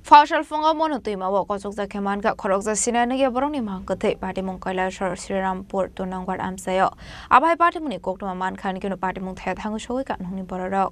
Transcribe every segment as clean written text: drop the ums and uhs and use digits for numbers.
Fashal funga monutui ma wa kosok za keman ga khorok za sinana ge borong ni mang kathe party mong Kailasar Srirampur to nangwar amsayo abai party muni kok to man khan ke no party mong thaya thang shoi ka nong ni bororo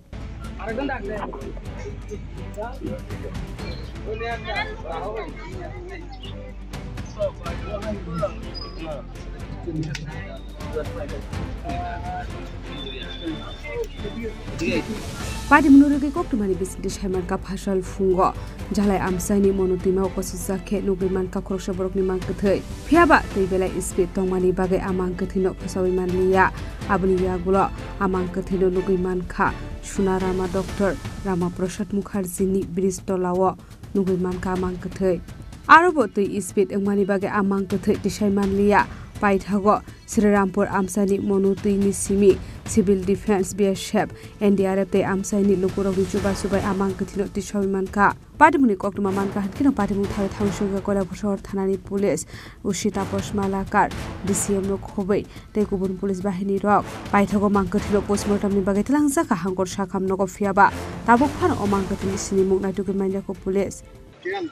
Party menurut kok tu mani bisnis heman ka Fashal fungo jalai amsani monutui ma kosok za ke nugi man ka khorok borok ni mang kathei phiaba tei belai speed tong mani bagai amang kathino phasawi man liya abni ya gulo amang kathino nugi man kha Sunarama Dr. Rama Prasad Mukherjee ni Bristolawo nugi man ka amang kathei arobo tei speed engmani bagai amang kathei tisai man liya paithago Srirampur amsani monutui ni simi Civil Defense BSF NDRF te amsani lukurok ni chuba subai amang kathino tisai man ka Patimuni koktuma man ka hatkino patimu thai thang suga kola bhosor thanani police Ushita Posmalakar DCM no khobai te kubun police bahini rok paithago mangkathilo postmortem ni bagai thlangsa ka hangkor sakham no ko fiaba tabuk phan o mangkathili sini muknai tuke mainda ko police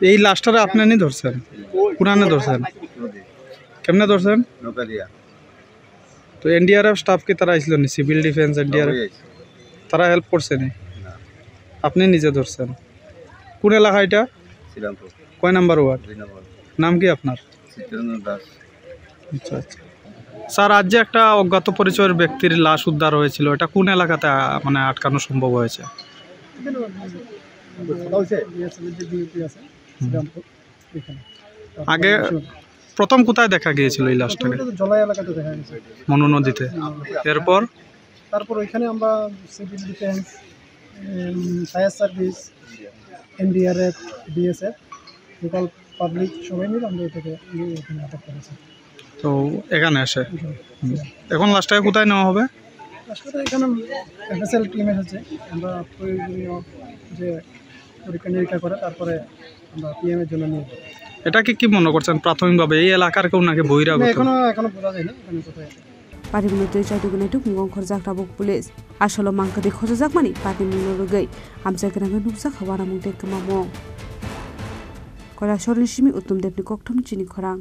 এই লাস্টারে আপনানি ধরছেন পুরানে ধরছেন কেমনে ধরছেন নকারিয়া তো NDRF staff কি তারা আইছিল নি সিভিল ডিফেন্স এনডিআরএফ তারা হেল্প করছে নি আপনি নিজে ধরছেন কোন এলাকা এটা শ্রীরামপুর কয় নাম্বার ওয়ার্ড 2 নম্বর নাম কি আপনার চিত্রেন্দ্র দাস আচ্ছা আচ্ছা স্যার আজ যে একটা অজ্ঞাত পরিচয়ের ব্যক্তির লাশ উদ্ধার হয়েছিল এটা কোন এলাকাতে মানে আটকানো সম্ভব হয়েছে আগে প্রথম কোথায় দেখা গিয়েছিল এই লাশটাকে জলাই এলাকাতে দেখা গেছে মনু নদীতে এরপর তারপর ওইখানে আমরা civil defence fire service NDRF BSF local public সবাই মিলে আমরা এটাকে এখানে আটক করেছি তো এখানে আসে এখন লাশটাকে কোথায় নেওয়া হবে আসলে এখানে এফএসএল টিম এসেছে আমরা প্রয়োজনীয় যে পরীক্ষা নিরীক্ষা করে তারপরে আমরা পিএম এর জন্য নিয়ে যাব এটাকে কি মনে করছেন প্রাথমিকভাবে এই এলাকার কেউ নাকি বহিরাগত এখনো বোঝা যায়নি এখানে কোথায় Party menurut jatuh kena itu mungkin kerja tabuk polis asal mang kedi kerja jak mani party menurut gay amsa kena nuksa kawana mungkin kemamong kalau soal ini utum depni koktom cini korang